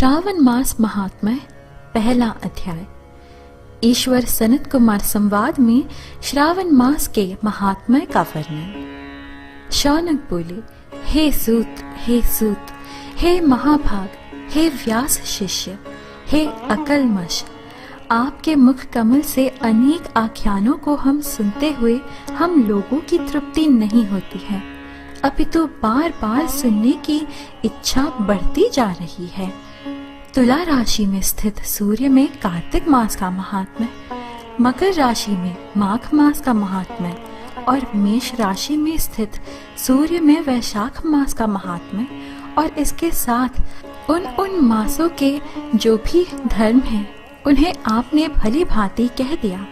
श्रावण मास महात्म्य पहला अध्याय। ईश्वर सनत कुमार संवाद में श्रावण मास के महात्म्य का वर्णन। शौनक बोले, हे सूत, हे महाभाग, हे व्यास शिष्य, हे अकलमश, आपके मुख कमल से अनेक आख्यानों को हम सुनते हुए हम लोगों की तृप्ति नहीं होती है, अपितु बार बार सुनने की इच्छा बढ़ती जा रही है। तुला राशि में स्थित सूर्य में कार्तिक मास का महात्म्य, मकर राशि में माघ मास का महात्म्य और मेष राशि में स्थित सूर्य में वैशाख मास का महात्म्य और इसके साथ उन मासों के जो भी धर्म हैं उन्हें आपने भली भांति कह दिया।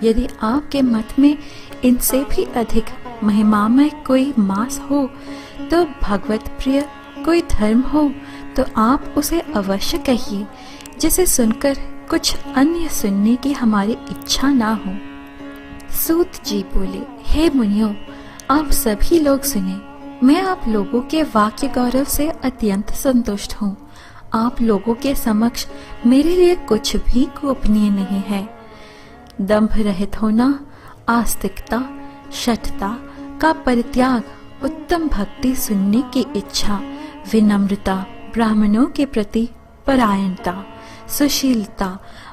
यदि आपके मत में इनसे भी अधिक महिमामय कोई मास हो तो भगवत प्रिय कोई धर्म हो तो आप उसे अवश्य कहिए, जिसे सुनकर कुछ अन्य सुनने की हमारी इच्छा ना हो। सूत जी बोले, हे मुनियों, आप सभी लोग सुने, मैं आप लोगों के वाक्य गौरव से अत्यंत संतुष्ट हूँ। आप लोगों के समक्ष मेरे लिए कुछ भी गोपनीय नहीं है। दंभ रहित होना, आस्तिकता, शठता का परित्याग, उत्तम भक्ति सुनने की इच्छा, विनम्रता, ब्राह्मणों के प्रति परायणता, सुशीलता,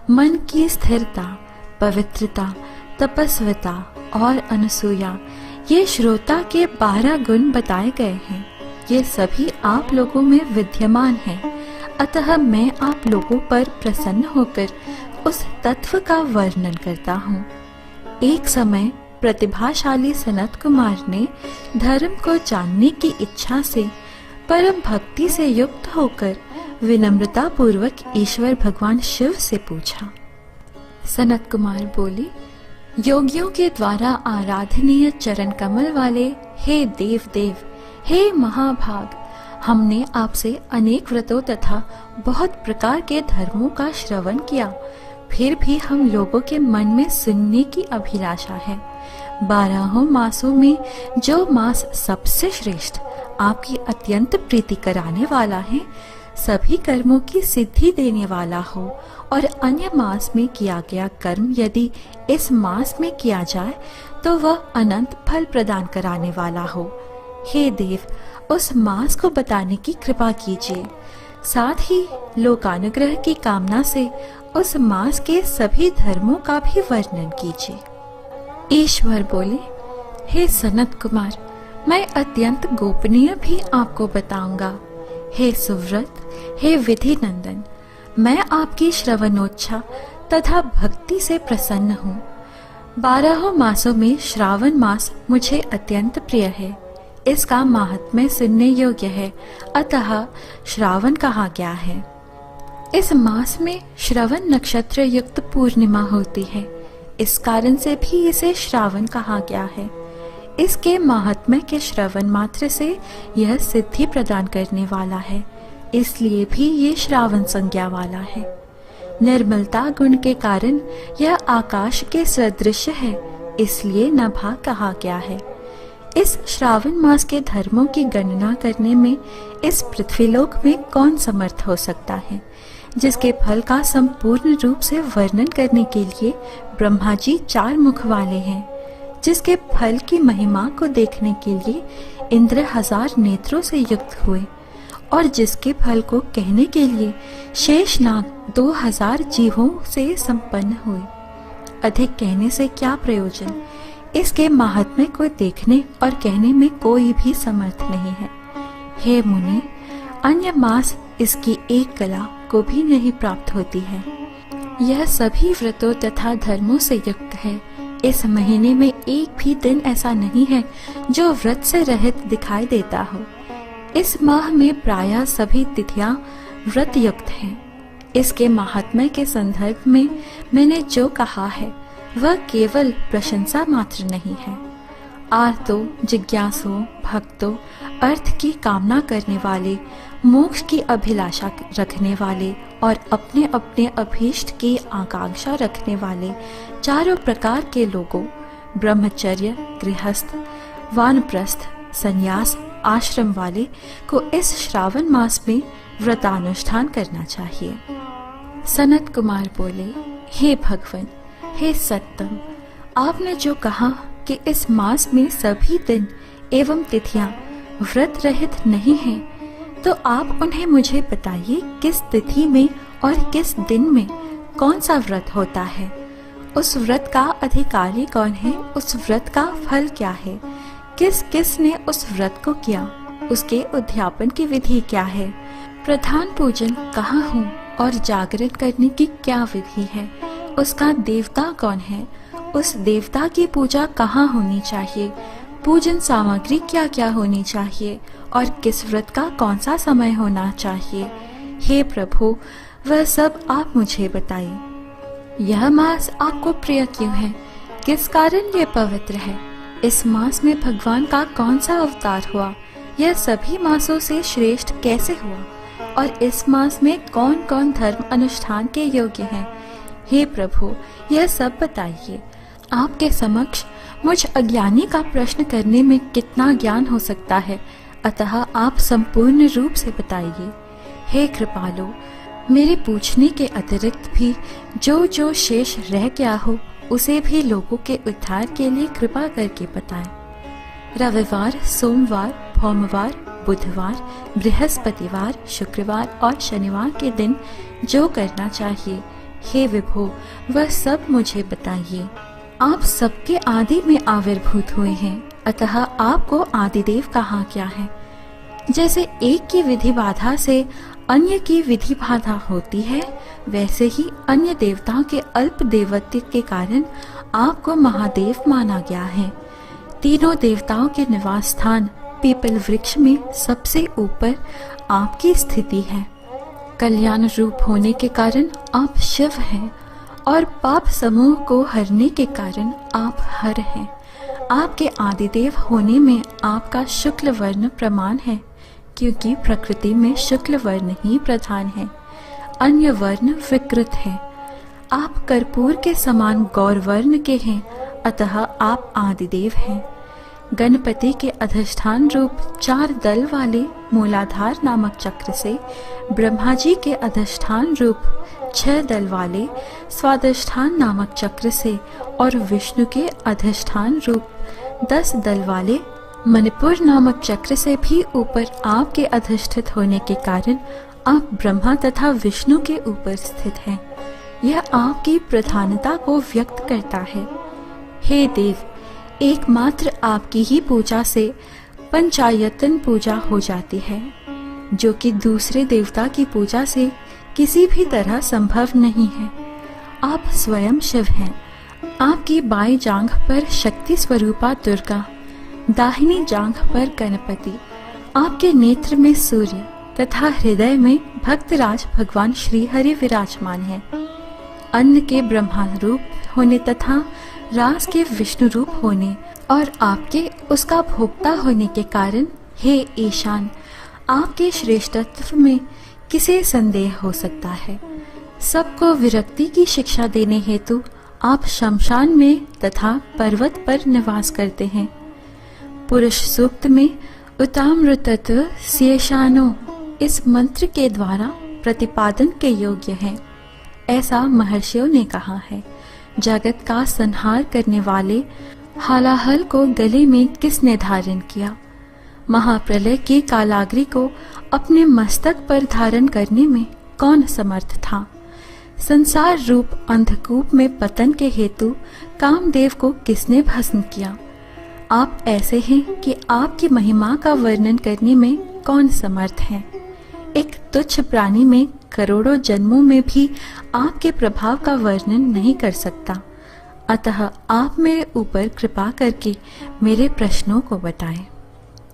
मन की स्थिरता, पवित्रता, तपस्विता और अनसूया, ये श्रोता के 12 गुण बताए गए हैं। ये सभी आप लोगों में विद्यमान हैं। अतः मैं आप लोगों पर प्रसन्न होकर उस तत्व का वर्णन करता हूँ। एक समय प्रतिभाशाली सनत कुमार ने धर्म को जानने की इच्छा से परम भक्ति से युक्त होकर विनम्रता पूर्वक ईश्वर भगवान शिव से पूछा। सनत कुमार बोले, योगियों के द्वारा आराधनीय चरण कमल वाले हे देव, हे महाभाग, हमने आपसे अनेक व्रतों तथा बहुत प्रकार के धर्मों का श्रवण किया, फिर भी हम लोगों के मन में सुनने की अभिलाषा है। 12 मासों में जो मास सबसे श्रेष्ठ, आपकी अत्यंत प्रीति कराने वाला है, सभी कर्मों की सिद्धि देने वाला हो और अन्य मास में किया गया कर्म यदि इस मास में किया जाए तो वह अनंत फल प्रदान कराने वाला हो। हे देव, उस मास को बताने की कृपा कीजिए। साथ ही लोकानुग्रह की कामना से उस मास के सभी धर्मों का भी वर्णन कीजिए। ईश्वर बोले, हे सनत कुमार, मैं अत्यंत गोपनीय भी आपको बताऊंगा। हे सुव्रत, हे विधि नंदन, मैं आपकी श्रवणोच्छा तथा भक्ति से प्रसन्न हूँ। 12 मासों में श्रावण मास मुझे अत्यंत प्रिय है। इसका महात्म्य सुनने योग्य है, अतः श्रावण कहा गया है। इस मास में श्रवण नक्षत्र युक्त पूर्णिमा होती है, इस कारण से भी इसे श्रावण कहा गया है। इसके महात्म्य के श्रवण मात्र से यह सिद्धि प्रदान करने वाला है, इसलिए भी ये श्रावण संज्ञा वाला है। निर्मलता गुण के कारण यह आकाश के सदृश है, इसलिए नभा कहा गया है। इस श्रावण मास के धर्मों की गणना करने में इस पृथ्वीलोक में कौन समर्थ हो सकता है, जिसके फल का संपूर्ण रूप से वर्णन करने के लिए ब्रह्मा जी 4 मुख वाले हैं, जिसके फल की महिमा को देखने के लिए इंद्र 1000 नेत्रों से युक्त हुए और जिसके फल को कहने के लिए शेषनाग 2000 जीवों से संपन्न हुए। अधिक कहने से क्या प्रयोजन, इसके महात्म्य को देखने और कहने में कोई भी समर्थ नहीं है। हे मुनि, अन्य मास इसकी एक कला को भी नहीं प्राप्त होती है। यह सभी व्रतों तथा धर्मों से युक्त है। इस महीने में एक भी दिन ऐसा नहीं है जो व्रत से रहित दिखाई देता हो। इस माह में प्रायः सभी तिथियां व्रत युक्त हैं। इसके महात्म्य के संदर्भ में मैंने जो कहा है वह केवल प्रशंसा मात्र नहीं है। आर्तो, जिज्ञासु, भक्तों, अर्थ की कामना करने वाले, मोक्ष की अभिलाषा रखने वाले और अपने अपने अभीष्ट की आकांक्षा रखने वाले चारों प्रकार के लोगों, ब्रह्मचर्य, गृहस्थ, वानप्रस्थ, संन्यास, आश्रम वाले को इस श्रावण मास में व्रतानुष्ठान करना चाहिए। सनत कुमार बोले, हे भगवान, हे सत्तम, आपने जो कहा कि इस मास में सभी दिन एवं तिथियां व्रत रहित नहीं हैं, तो आप उन्हें मुझे बताइए किस तिथि में और किस दिन में कौन सा व्रत होता है, उस व्रत का अधिकारी कौन है, उस व्रत का फल क्या है, किस किस ने उस व्रत को किया, उसके उद्यापन की विधि क्या है, प्रधान पूजन कहाँ हो और जागरण करने की क्या विधि है, उसका देवता कौन है, उस देवता की पूजा कहाँ होनी चाहिए, पूजन सामग्री क्या क्या होनी चाहिए और किस व्रत का कौन सा समय होना चाहिए। हे प्रभु, वह सब आप मुझे बताइए। यह मास आपको प्रिय क्यों है, किस कारण ये पवित्र है, इस मास में भगवान का कौन सा अवतार हुआ, यह सभी मासों से श्रेष्ठ कैसे हुआ, और इस मास में कौन कौन धर्म अनुष्ठान के योग्य हैं। हे प्रभु, यह सब बताइए। आपके समक्ष मुझ अज्ञानी का प्रश्न करने में कितना ज्ञान हो सकता है, अतः आप संपूर्ण रूप से बताइए। हे कृपालु, मेरे पूछने के अतिरिक्त भी जो जो शेष रह गया हो उसे भी लोगों के उद्धार के लिए कृपा करके बताएं। रविवार, सोमवार, भौमवार, बुधवार, बृहस्पतिवार, शुक्रवार और शनिवार के दिन जो करना चाहिए, हे विभो, वह सब मुझे बताइए। आप सबके आदि में आविर्भूत हुए हैं, अतः आपको आदिदेव कहा क्या है। जैसे एक की विधि बाधा से अन्य की विधि बाधा होती है, वैसे ही अन्य देवताओं के अल्प देवत्व के कारण आपको महादेव माना गया है। तीनों देवताओं के निवास स्थान पीपल वृक्ष में सबसे ऊपर आपकी स्थिति है। कल्याण रूप होने के कारण आप शिव हैं और पाप समूह को हरने के कारण आप हर हैं। आपके आदिदेव होने में आपका शुक्ल वर्ण प्रमाण है, क्योंकि प्रकृति में शुक्ल वर्ण ही प्रधान है, अन्य वर्ण विकृत है। आप कर्पूर के समान गौर वर्ण के हैं, अतः आप आदिदेव हैं। गणपति के अधिष्ठान रूप 4 दल वाले मूलाधार नामक चक्र से, ब्रह्मा जी के अधिष्ठान रूप 6 दल वाले स्वादिष्ठान नामक चक्र से और विष्णु के अधिष्ठान रूप 10 दल वाले मणिपुर नामक चक्र से भी ऊपर आपके अधिष्ठित होने के कारण आप ब्रह्मा तथा विष्णु के ऊपर स्थित हैं। यह आपकी प्रधानता को व्यक्त करता है। हे देव, एकमात्र आपकी ही पूजा से पंचायतन पूजा हो जाती है, जो कि दूसरे देवता की पूजा से किसी भी तरह संभव नहीं है। आप स्वयं शिव हैं। आपकी बाईं जांघ पर शक्ति स्वरूपा दुर्गा, दाहिनी जांघ पर गणपति, आपके नेत्र में सूर्य तथा हृदय में भक्तराज भगवान श्री हरि विराजमान है। अन्न के ब्रह्मा रूप होने तथा रास के विष्णु रूप होने और आपके उसका भोक्ता होने के कारण, हे ईशान, आपके श्रेष्ठत्व में किसे संदेह हो सकता है। सबको विरक्ति की शिक्षा देने हेतु आप शमशान में तथा पर्वत पर निवास करते हैं। पुरुष सूक्त में उतामृतत्व शेषानो इस मंत्र के द्वारा प्रतिपादन के योग्य है। ऐसा महर्षियों ने कहा है। जगत का संहार करने वाले हालाहल को गले में किसने धारण किया। महाप्रलय की कालाग्नि को अपने मस्तक पर धारण करने में कौन समर्थ था। संसार रूप अंधकूप में पतन के हेतु कामदेव को किसने भस्म किया। आप ऐसे हैं कि आपकी महिमा का वर्णन करने में कौन समर्थ है। एक तुच्छ प्राणी में करोड़ों जन्मों में भी आपके प्रभाव का वर्णन नहीं कर सकता। अतः आप मेरे ऊपर कृपा करके मेरे प्रश्नों को बताएं।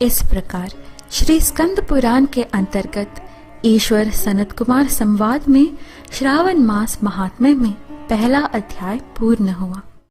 इस प्रकार श्री स्कंद पुराण के अंतर्गत ईश्वर सनत कुमार संवाद में श्रावण मास महात्म्य में पहला अध्याय पूर्ण हुआ।